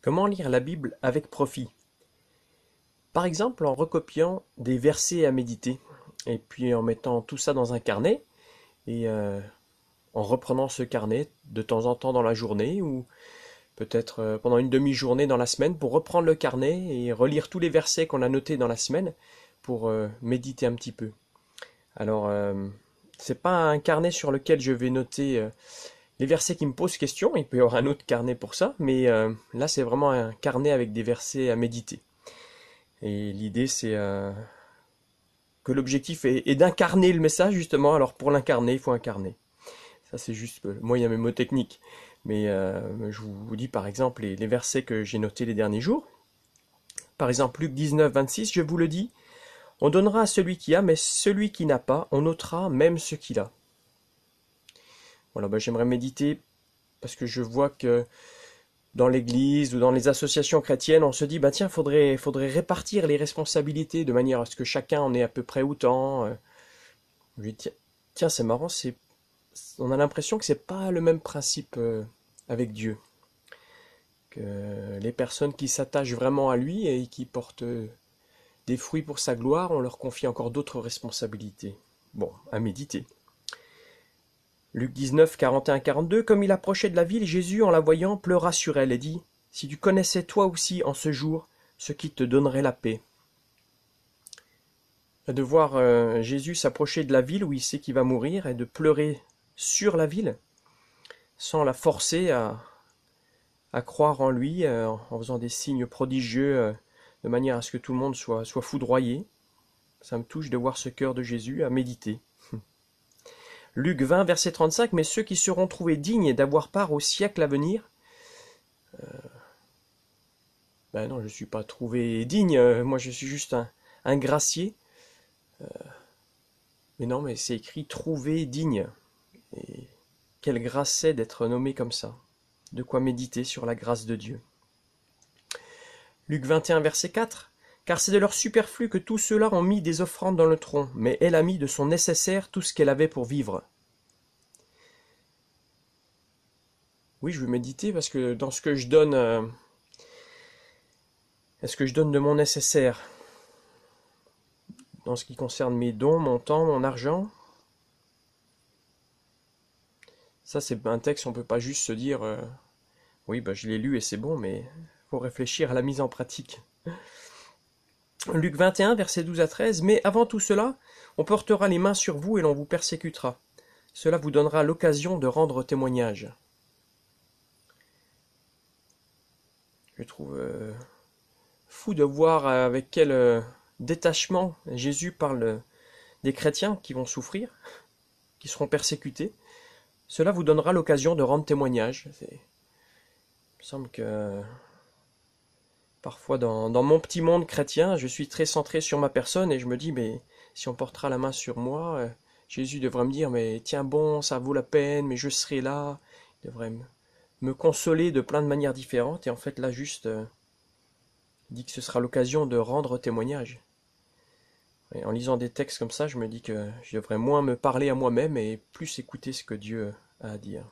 Comment lire la Bible avec profit? Par exemple, en recopiant des versets à méditer, et puis en mettant tout ça dans un carnet, et en reprenant ce carnet de temps en temps dans la journée, ou peut-être pendant une demi-journée dans la semaine, pour reprendre le carnet et relire tous les versets qu'on a notés dans la semaine, pour méditer un petit peu. Alors, c'est pas un carnet sur lequel je vais noter les versets qui me posent question, il peut y avoir un autre carnet pour ça, mais là c'est vraiment un carnet avec des versets à méditer. Et l'idée, c'est que l'objectif est d'incarner le message, justement. Alors, pour l'incarner, il faut incarner. Ça, c'est juste le moyen mémotechnique. Mais je vous dis, par exemple, les versets que j'ai notés les derniers jours. Par exemple, Luc 19, 26, je vous le dis, on donnera à celui qui a, mais celui qui n'a pas, on ôtera même ce qu'il a. Voilà, j'aimerais méditer parce que je vois que dans l'église ou dans les associations chrétiennes, on se dit, bah tiens, faudrait répartir les responsabilités de manière à ce que chacun en ait à peu près autant. Je dis, tiens, c'est marrant, on a l'impression que c'est pas le même principe avec Dieu. Que les personnes qui s'attachent vraiment à lui et qui portent des fruits pour sa gloire, on leur confie encore d'autres responsabilités. Bon, à méditer. Luc 19, 41, 42, comme il approchait de la ville, Jésus, en la voyant, pleura sur elle et dit, si tu connaissais toi aussi en ce jour ce qui te donnerait la paix. De voir Jésus s'approcher de la ville où il sait qu'il va mourir et de pleurer sur la ville, sans la forcer à croire en lui, en faisant des signes prodigieux, de manière à ce que tout le monde soit foudroyé. Ça me touche de voir ce cœur de Jésus à méditer. Luc 20, verset 35, mais ceux qui seront trouvés dignes d'avoir part au siècle à venir, ben non, je ne suis pas trouvé digne, moi je suis juste un gracier. Mais non, mais c'est écrit trouvé digne. Et quelle grâce c'est d'être nommé comme ça. De quoi méditer sur la grâce de Dieu. Luc 21, verset 4. Car c'est de leur superflu que tous ceux-là ont mis des offrandes dans le tronc, mais elle a mis de son nécessaire tout ce qu'elle avait pour vivre. Oui, je veux méditer parce que dans ce que je donne, est-ce que je donne de mon nécessaire? Dans ce qui concerne mes dons, mon temps, mon argent? Ça, c'est un texte, on ne peut pas juste se dire oui, je l'ai lu et c'est bon, mais il faut réfléchir à la mise en pratique. Luc 21, versets 12 à 13. Mais avant tout cela, on portera les mains sur vous et l'on vous persécutera. Cela vous donnera l'occasion de rendre témoignage. Je trouve fou de voir avec quel détachement Jésus parle des chrétiens qui vont souffrir, qui seront persécutés. Cela vous donnera l'occasion de rendre témoignage. Il me semble que parfois dans mon petit monde chrétien, je suis très centré sur ma personne et je me dis, mais si on portera la main sur moi, Jésus devrait me dire, mais tiens bon, ça vaut la peine, mais je serai là. Il devrait me consoler de plein de manières différentes et en fait là juste il dit que ce sera l'occasion de rendre témoignage. Et en lisant des textes comme ça, je me dis que je devrais moins me parler à moi-même et plus écouter ce que Dieu a à dire.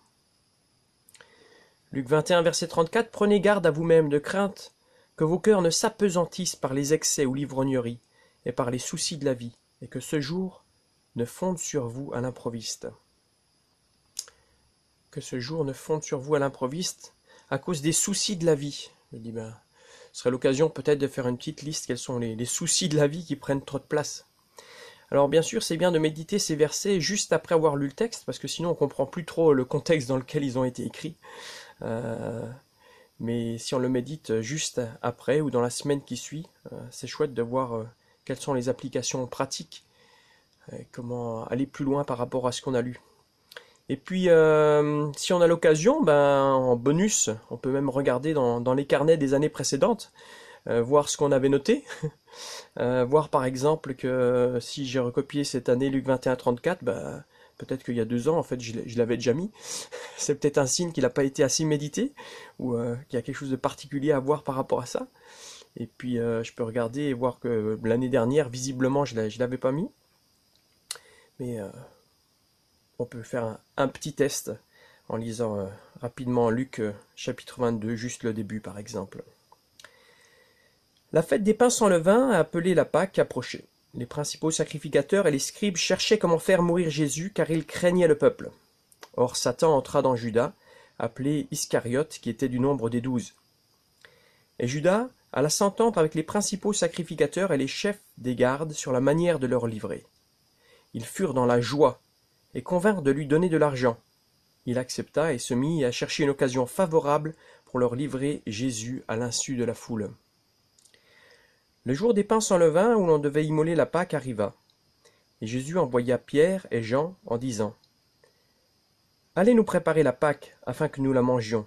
Luc 21, verset 34, prenez garde à vous-même de crainte que vos cœurs ne s'apesantissent par les excès ou l'ivrognerie et par les soucis de la vie, et que ce jour ne fonde sur vous à l'improviste. Que ce jour ne fonde sur vous à l'improviste à cause des soucis de la vie. Je me dis, ce serait l'occasion peut-être de faire une petite liste, quels sont les soucis de la vie qui prennent trop de place. Alors bien sûr, c'est bien de méditer ces versets juste après avoir lu le texte, parce que sinon on comprend plus trop le contexte dans lequel ils ont été écrits. Mais si on le médite juste après ou dans la semaine qui suit, c'est chouette de voir quelles sont les applications pratiques, comment aller plus loin par rapport à ce qu'on a lu. Et puis, si on a l'occasion, en bonus, on peut même regarder dans les carnets des années précédentes, voir ce qu'on avait noté, voir par exemple que si j'ai recopié cette année Luc 21-34, peut-être qu'il y a 2 ans, en fait, je l'avais déjà mis. C'est peut-être un signe qu'il n'a pas été assez médité, ou qu'il y a quelque chose de particulier à voir par rapport à ça. Et puis, je peux regarder et voir que l'année dernière, visiblement, je ne l'avais pas mis. Mais on peut faire un petit test en lisant rapidement Luc chapitre 22, juste le début par exemple. La fête des pains sans levain, appelée la Pâque, approchait. Les principaux sacrificateurs et les scribes cherchaient comment faire mourir Jésus, car ils craignaient le peuple. Or Satan entra dans Judas, appelé Iscariote, qui était du nombre des 12. Et Judas alla s'entendre avec les principaux sacrificateurs et les chefs des gardes sur la manière de leur livrer. Ils furent dans la joie et convinrent de lui donner de l'argent. Il accepta et se mit à chercher une occasion favorable pour leur livrer Jésus à l'insu de la foule. Le jour des pains sans levain, où l'on devait immoler la Pâque, arriva. Et Jésus envoya Pierre et Jean en disant : « Allez nous préparer la Pâque, afin que nous la mangions. »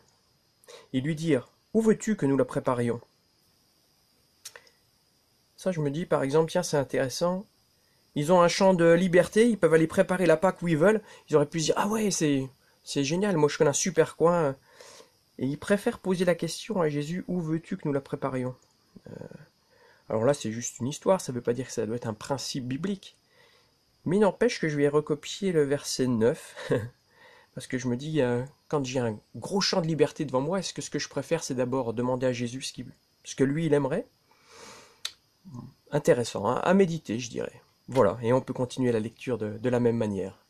Ils lui dirent : « Où veux-tu que nous la préparions ?» Ça, je me dis, par exemple, tiens, c'est intéressant. Ils ont un champ de liberté, ils peuvent aller préparer la Pâque où ils veulent. Ils auraient pu se dire : « Ah ouais, c'est génial, moi je connais un super coin. » Et ils préfèrent poser la question à Jésus : « Où veux-tu que nous la préparions ?» Alors là, c'est juste une histoire, ça ne veut pas dire que ça doit être un principe biblique. Mais il n'empêche que je vais recopier le verset 9, parce que je me dis, quand j'ai un gros champ de liberté devant moi, est-ce que ce que je préfère, c'est d'abord demander à Jésus ce que lui, il aimerait ? Intéressant, hein, à méditer, je dirais. Voilà, et on peut continuer la lecture de la même manière.